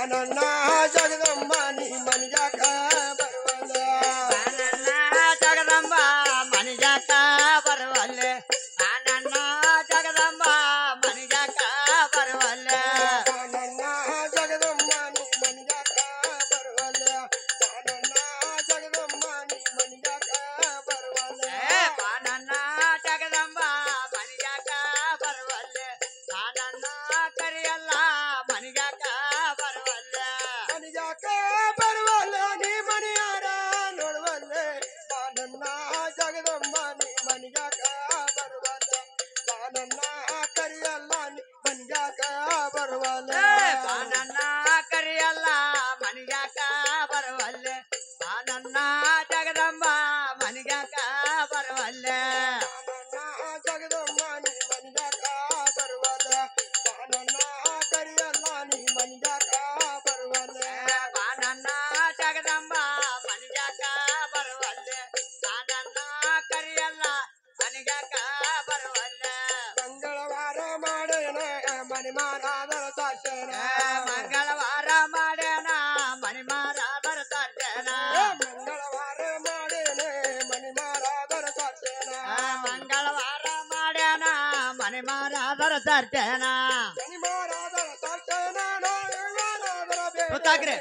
ಬಾನಣ್ಣ ಜಗದಂಬ ನೀ ಮನಿಯಾಕ ಬರುವಲ್ಲ ಬಾನಣ್ಣ ಜಗದಂಬ ಮನಿಯಾಕ ಬರುವಲ್ಲೆ ಬಾನಣ್ಣ ಜಗದಂಬ ಮನಿಯಾಕ ಬರುವಲ್ಲೆ ಬಾನಣ್ಣ ಜಗದಂಬ ನೀ ಮನಿಯಾಕ ಬರುವಲ್ಲ ಬಾನಣ್ಣ ಜಗದಂಬ ನೀ ಮನಿಯಾಕ ಬರುವಲ್ಲ ಬಾನಣ್ಣ ಜಗದಂಬ ಮನಿಯಾಕ ಬರುವಲ್ಲೆ ಬಾನಣ್ಣ ಕರಿಯಲ್ಲ ಮನಿಯಾಕ ಬರುವಲ್ಲೆ ಮನಿಯಾಕ ಬರುವಲ್ಲ ನೀ ಮನಿಯಾರ ನೋಡುವಲ್ಲೆ ಬಾನಣ್ಣ ಜಗದಂಬ ನೀ ಮನಿಯಾಕ ಬರುವಲ್ಲ ಬಾನಣ್ಣ ಕರಿಯಲ್ಲ ನೀ ಮನಿಯಾಕ ಬರುವಲ್ಲ ಬಾನಣ್ಣ ಕರಿಯಲ್ಲ ಮನಿಯಾಕ ಬರುವಲ್ಲೆ ಬಾನಣ್ಣ ಜಗದಂಬ ಮನಿಯಾಕ ಬರುವಲ್ಲೆ ಬಾನಣ್ಣ ಜಗದಂಬ ನೀ ಮನಿಯಾಕ ಬರುವಲ್ಲ ಬಾನಣ್ಣ ಕರಿಯಲ್ಲ ನೀ ಮನಿಯಾಕ ಬರುವಲ್ಲ ಬಾನಣ್ಣ ಜಗದಂಬ ಮನಿಯಾಕ ಬರುವಲ್ಲೆ ಬಾನಣ್ಣ ಕರಿಯಲ್ಲ ಮನಿಯಾಕ ಬರುವಲ್ಲೆ ಮಂಗಳವಾರ ಮಾಡೇನ ಮನಿ ಮಾರಾದರ ಸಾಚನ ಮಂಗಳವಾರ ಮಾಡ್ಯಾನ ಮನಿ ಮಾರಾದರ ಸಾರ್ಜನ ಮಂಗಳವಾರ ಮಾಡೇನ ಮನಿ ಮಾರಾದರ ಸಾಚನ ಮಂಗಳವಾರ ಮಾಡ್ಯಾನ ಮನಿ ಮಾರಾದರ ಸಾರ್ಜನ ಮನಿ ಮಾರಾದರ ಸಾಚನ ಗೊತ್ತಾಗ್ರೆ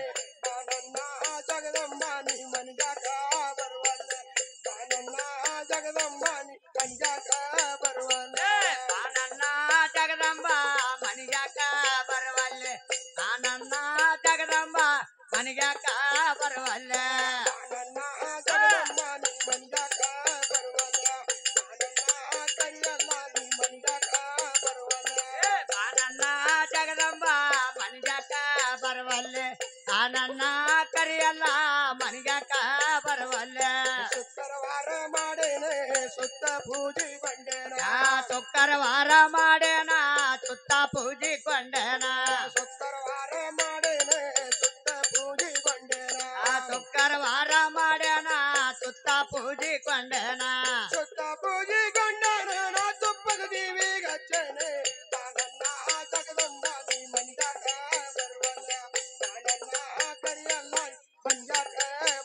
ಬಾನಣ್ಣ ಜಗದಂಬ ನೀ ಮನಿಯಾಕ ಬರುವಲ್ಲ ಬಾನಣ್ಣ ಜಗದಂಬ ನೀ ಮನಿಯಾಕ ಬರುವಲ್ಲ ಬಾನಣ್ಣ ಜಗದಂಬ ಮನಿಯಾಕ ಬರುವಲ್ಲೆ ಬಾನಣ್ಣ ಜಗದಂಬ ಮನಿಯಾಕ ಬರುವಲ್ಲೆ ಬಾನಣ್ಣ ಜಗದಂಬ ನೀ ಮನಿಯಾಕ ಬರುವಲ್ಲ ಬಾನಣ್ಣ ಕರಿಯಲ್ಲ ನೀ ಮನಿಯಾಕ ಬರುವಲ್ಲ ಬಾನಣ್ಣ ಜಗದಂಬ ಮನಿಯಾಕ ಬರುವಲ್ಲೆ ಬಾನಣ್ಣ ಕರಿಯಲ್ಲ ಮನಿಯಾಕ ಬರುವಲ್ಲೆ ಶುಕ್ರವಾರ ಮಾಡೇನೆ ಸುತ್ತ ಪೂಜೆ ಬಂಡೇನ ಶುಕ್ರವಾರ ಮಾಡ್ಯಾನ ಸುತ್ತ ಪೂಜೆ ಕೊಂಡೇನ ಶುಕ್ರವಾರ ಮಾಡೇನೆ ಸುತ್ತ ಪೂಜೆ ಬಂಡೇನ ಶುಕ್ರವಾರ ಮಾಡ್ಯಾನ ಸುತ್ತ ಪೂಜೆ ಕೊಂಡೇನ ಸುತ್ತ ಪೂಜೆ ಗಂಡನ ನಾ ತುಪ್ಪದ ದೇವಿ ಗಚ್ಚನೆ ಬಾನಣ್ಣ ಜಗದಂಬ ನೀ ಮನಿಯಾಕ ಬರುವಲ್ಲ ಬಾನಣ್ಣ ಕರಿಯಲ್ಲ ಮನಿಯಾಕ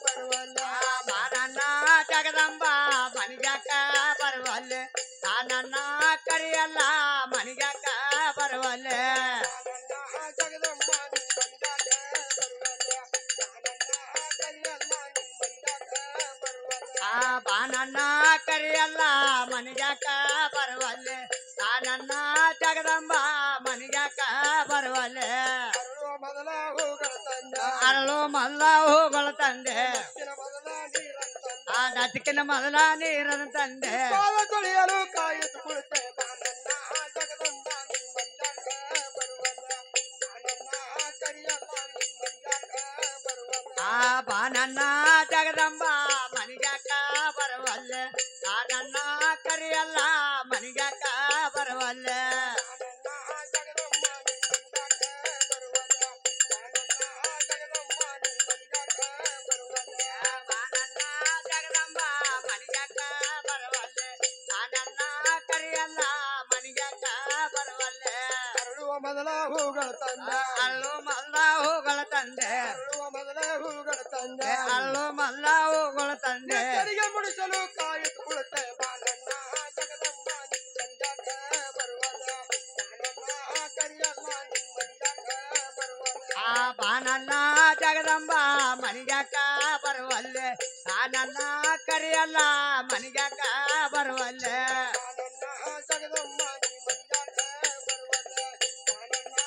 ಬರುವಲ್ಲ ಬಾನಣ್ಣ ಜಗದಂಬ ಮನಿಯಾಕ ಬರುವಲ್ಲೆ ಬಾನಣ್ಣ ಕರಿಯಲ್ಲ ಮನಿಯಾಕ ಬರುವಲ್ಲೆ ಬಾನಣ್ಣ ಜಗದಂಬ ನೀ ಮನಿಯಾಕ ಬರುವಲ್ಲ ಬಾನಣ್ಣ ಕರಿಯಲ್ಲ ನೀ ಮನಿಯಾಕ ಬರುವಲ್ಲ ಬಾನಣ್ಣ ಕರಿಯಲ್ಲ ಮನಿಯಾಕ ಬರುವಲ್ಲೆ ಬಾನಣ್ಣ ಜಗದಂಬ ಮನಿಯಾಕ ಬರುವಲ್ಲೆ ಅರಳುವ ಮೊದಲ ಹೂಗಳ ತಂದ ಅರಳು ಮಲ್ಲ ಹೂಗಳು ತಂದೆ ದಕ್ಷಿಣ ಮೊದಲ ನೀರಂತಂದ ದತ್ತಿಕಿನ ಮೊದಲ ನೀರನ್ನು ತಂದೆ ಪಾದ ತೊಳೆಯಲು ಕಾಯುತ್ತ ಕುಳಿತೆ ಬಾನಣ್ಣ ಜಗದಂಬ ನೀ ಮನಿಯಾಕ ಬರುವಲ್ಲ ಬಾನಣ್ಣ ಕರಿಯಲ್ಲ ನೀ ಮನಿಯಾಕ ಬರುವಲ್ಲ ಬಾನಣ್ಣ ಜಗದಂಬ ಮನಿಯಾಕ ಬರುವಲ್ಲೆ ಬಾನಣ್ಣ ಕರಿಯಲ್ಲ ಮನಿಯಾಕ ಬರುವಲ್ಲೆ ಬಾನಣ್ಣ ಜಗದಂಬ ನೀ ಮನಿಯಾಕ ಬರುವಲ್ಲ ಬಾನಣ್ಣ ಜಗದಂಬ ನೀ ಮನಿಯಾಕ ಬರುವಲ್ಲ ಬಾನಣ್ಣ ಜಗದಂಬ ಮನಿಯಾಕ ಬರುವಲ್ಲೆ ಬಾನಣ್ಣ ಕರಿಯಲ್ಲ ಮನಿಯಾಕ ಬರುವಲ್ಲೆ ಅರಳುವ ಮೊದಲ ಹೂಗಳ ತಂದ ಅಲ್ಲು ಮಲ್ಲ ಹೂಗಳ ತಂದೆ ಅರಳುವ ಮೊದಲ ಹೂಗಳ ತಂದ ಅಲ್ಲು ಮಲ್ಲ ಹೂಗಳ ತಂದೆ ತೆರಿಗೆ ಮುಡಿಸಲು ಕಾಯುತ್ತ ಕುಳಿತೆ ಬಾನಣ್ಣ ಜಗದಂಬ ನೀ ಮನಿಯಾಕ ಬರುವಲ್ಲ ಬಾನಣ್ಣ ಕರಿಯಲ್ಲ ನೀ ಮನಿಯಾಕ ಬರುವಲ್ಲ ಬಾನಣ್ಣ ಜಗದಂಬ ಮನಿಯಾಕ ಬರುವಲ್ಲೆ ಬಾನಣ್ಣ ಕರಿಯಲ್ಲ ಮನಿಯಾಕ ಬರುವಲ್ಲೆ ಬಾನಣ್ಣ ಜಗದಂಬ ನೀ ಮನಿಯಾಕ ಬರುವಲ್ಲ ಬಾನಣ್ಣ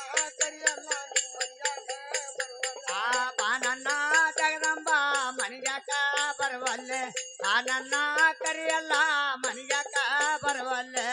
ಕರಿಯಲ್ಲ ನೀ ಮನಿಯಾಕ ಬರುವಲ್ಲ ಬಾನಣ್ಣ ಜಗದಂಬ ಮನಿಯಾಕ ಬರುವಲ್ಲೆ ಬಾನಣ್ಣ ಕರಿಯಲ್ಲ ಮನಿಯಾಕ ಬರುವಲ್ಲೆ